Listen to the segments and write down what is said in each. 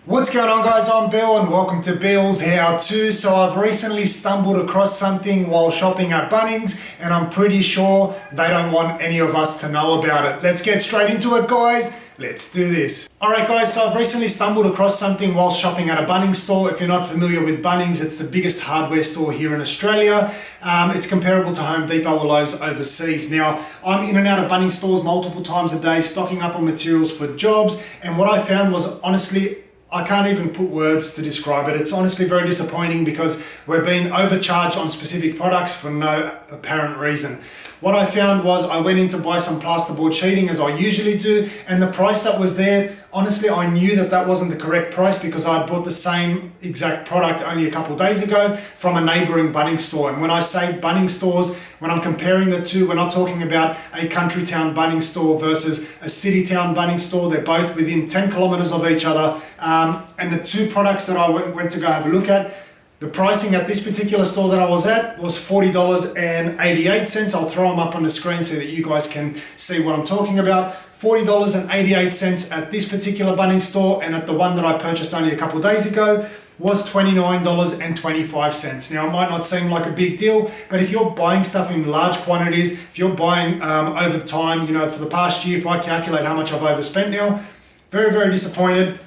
What's going on, guys? I'm Bill and welcome to Bill's How To. So I've recently stumbled across something while shopping at Bunnings and I'm pretty sure they don't want any of us to know about it. Let's get straight into it, guys. Let's do this. Alright guys, so I've recently stumbled across something while shopping at a Bunnings store. If you're not familiar with Bunnings, it's the biggest hardware store here in Australia. It's comparable to Home Depot or Lowe's overseas. Now, I'm in and out of Bunnings stores multiple times a day, stocking up on materials for jobs, and what I found was, honestly, I can't even put words to describe it. It's honestly very disappointing because we're being overcharged on specific products for no apparent reason. What I found was I went in to buy some plasterboard sheeting as I usually do, and the price that was there, honestly, I knew that that wasn't the correct price because I had bought the same exact product only a couple of days ago from a neighbouring Bunnings store. And when I say Bunnings stores, when I'm comparing the two, we're not talking about a country town Bunnings store versus a city town Bunnings store. They're both within 10 kilometres of each other. And the two products that I went to go have a look at, the pricing at this particular store that I was at was $40.88. I'll throw them up on the screen so that you guys can see what I'm talking about. $40.88 at this particular Bunnings store, and at the one that I purchased only a couple of days ago was $29.25. Now, it might not seem like a big deal, but if you're buying stuff in large quantities, if you're buying over time, you know, for the past year, if I calculate how much I've overspent now, very, very disappointed.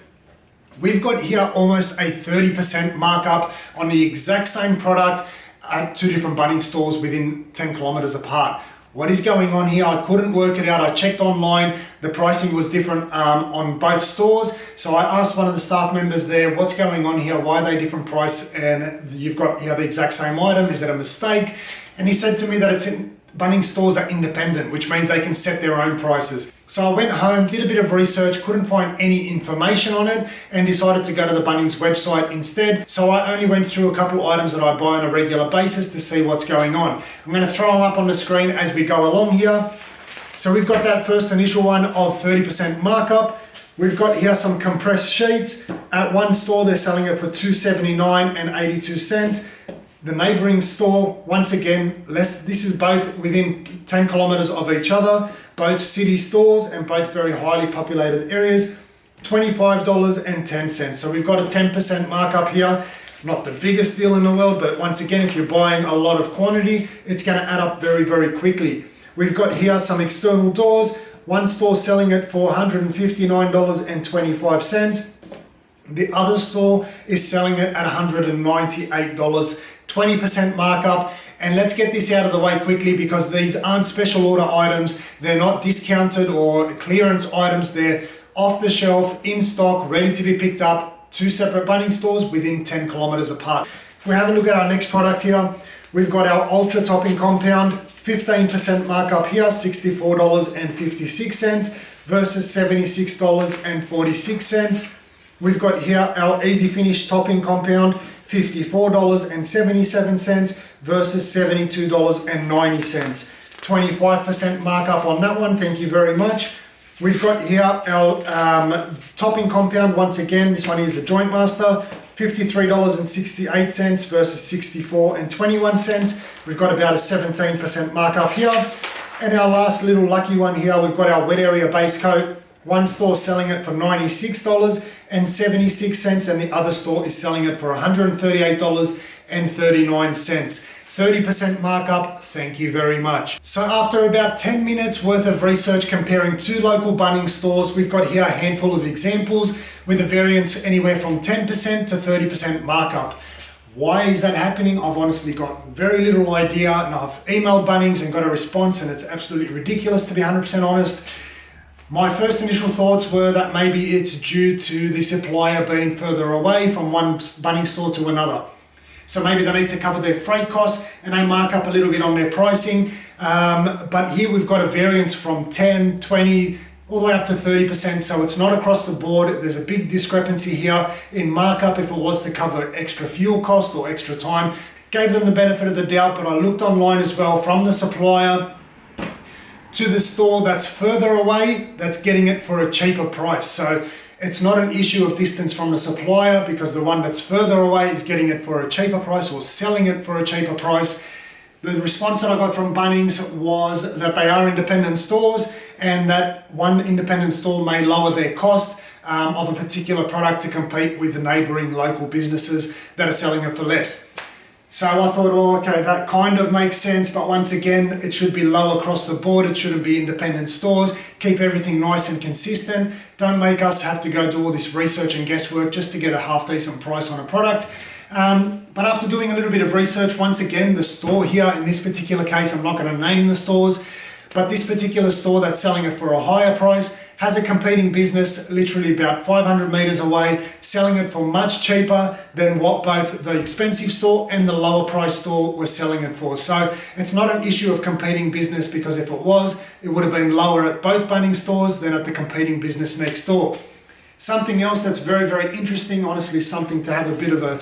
We've got here almost a 30% markup on the exact same product at two different Bunnings stores within 10 kilometers apart. What is going on here? I couldn't work it out. I checked online. The pricing was different on both stores. So I asked one of the staff members there, what's going on here? Why are they different price? And you've got here the exact same item. Is it a mistake? And he said to me that Bunnings stores are independent, which means they can set their own prices. So I went home, did a bit of research, couldn't find any information on it, and decided to go to the Bunnings website instead. So I only went through a couple items that I buy on a regular basis to see what's going on. I'm going to throw them up on the screen as we go along here. So we've got that first initial one of 30% markup. We've got here some compressed sheets. At one store, they're selling it for $2.79 82. The neighbouring store, once again, this is both within 10 kilometres of each other, both city stores and both very highly populated areas, $25.10. So we've got a 10% markup here. Not the biggest deal in the world, but once again, if you're buying a lot of quantity, it's going to add up very, very quickly. We've got here some external doors. One store selling it for $159.25. The other store is selling it at $198. 20% markup. And let's get this out of the way quickly because these aren't special order items. They're not discounted or clearance items. They're off the shelf, in stock, ready to be picked up. Two separate Bunnings stores within 10 kilometers apart. If we have a look at our next product here, we've got our Ultra Topping Compound, 15% markup here, $64.56 versus $76.46. We've got here our Easy Finish Topping Compound, $54.77 versus $72.90. 25% markup on that one, thank you very much. We've got here our topping compound, once again, this one is the Joint Master, $53.68 versus $64.21. We've got about a 17% markup here. And our last little lucky one here, we've got our Wet Area Base Coat. One store selling it for $96.76 and the other store is selling it for $138.39. 30% markup, thank you very much. So after about 10 minutes worth of research comparing two local Bunnings stores, we've got here a handful of examples with a variance anywhere from 10% to 30% markup. Why is that happening? I've honestly got very little idea, and I've emailed Bunnings and got a response, and it's absolutely ridiculous, to be 100% honest. My first initial thoughts were that maybe it's due to the supplier being further away from one Bunnings store to another. So maybe they need to cover their freight costs and they mark up a little bit on their pricing. But here we've got a variance from 10, 20, all the way up to 30%. So it's not across the board. There's a big discrepancy here in markup if it was to cover extra fuel cost or extra time. Gave them the benefit of the doubt, but I looked online as well from the supplier to the store that's further away, that's getting it for a cheaper price. So it's not an issue of distance from the supplier because the one that's further away is getting it for a cheaper price or selling it for a cheaper price. The response that I got from Bunnings was that they are independent stores and that one independent store may lower their cost of a particular product to compete with the neighbouring local businesses that are selling it for less. So I thought, well, okay, that kind of makes sense, but once again, it should be low across the board. It shouldn't be independent stores. Keep everything nice and consistent. Don't make us have to go do all this research and guesswork just to get a half decent price on a product. But after doing a little bit of research, once again, the store here, in this particular case, I'm not going to name the stores, but this particular store that's selling it for a higher price has a competing business literally about 500 meters away, selling it for much cheaper than what both the expensive store and the lower price store were selling it for. So it's not an issue of competing business, because if it was, it would have been lower at both Bunnings stores than at the competing business next door. Something else that's very, very interesting, honestly something to have a bit of a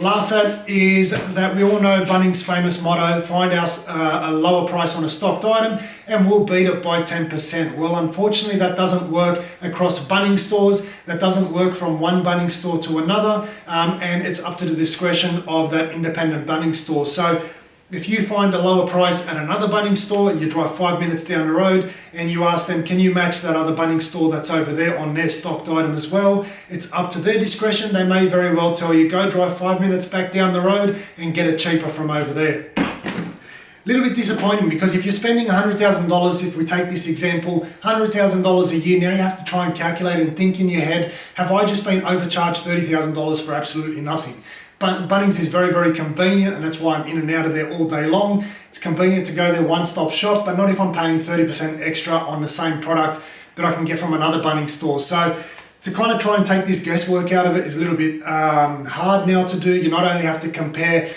laugh at, is that we all know Bunnings' famous motto, find us a lower price on a stocked item and we'll beat it by 10%. Well, unfortunately that doesn't work across Bunnings stores. That doesn't work from one Bunnings store to another, and it's up to the discretion of that independent Bunnings store. So if you find a lower price at another Bunnings store and you drive 5 minutes down the road and you ask them, can you match that other Bunnings store that's over there on their stocked item as well? It's up to their discretion. They may very well tell you, go drive 5 minutes back down the road and get it cheaper from over there. A little bit disappointing, because if you're spending $100,000, if we take this example, $100,000 a year, now you have to try and calculate and think in your head, have I just been overcharged $30,000 for absolutely nothing? But Bunnings is very, very convenient, and that's why I'm in and out of there all day long. It's convenient to go there, one-stop shop, but not if I'm paying 30% extra on the same product that I can get from another Bunnings store. So to kind of try and take this guesswork out of it is a little bit hard now to do. You not only have to compare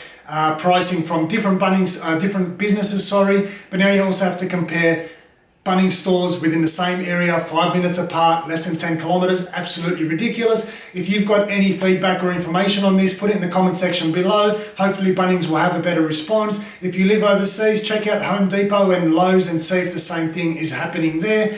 pricing from different Bunnings, different businesses, but now you also have to compare Bunnings stores within the same area, 5 minutes apart, less than 10 kilometers. Absolutely ridiculous. If you've got any feedback or information on this, put it in the comment section below. Hopefully Bunnings will have a better response. If you live overseas, check out Home Depot and Lowe's and see if the same thing is happening there.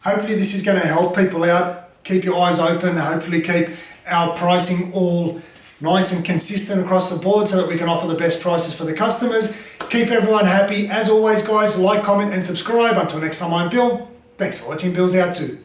Hopefully this is going to help people out. Keep your eyes open. Hopefully keep our pricing all nice and consistent across the board so that we can offer the best prices for the customers. Keep everyone happy. As always, guys, like, comment, and subscribe. Until next time, I'm Bill. Thanks for watching Billshowto.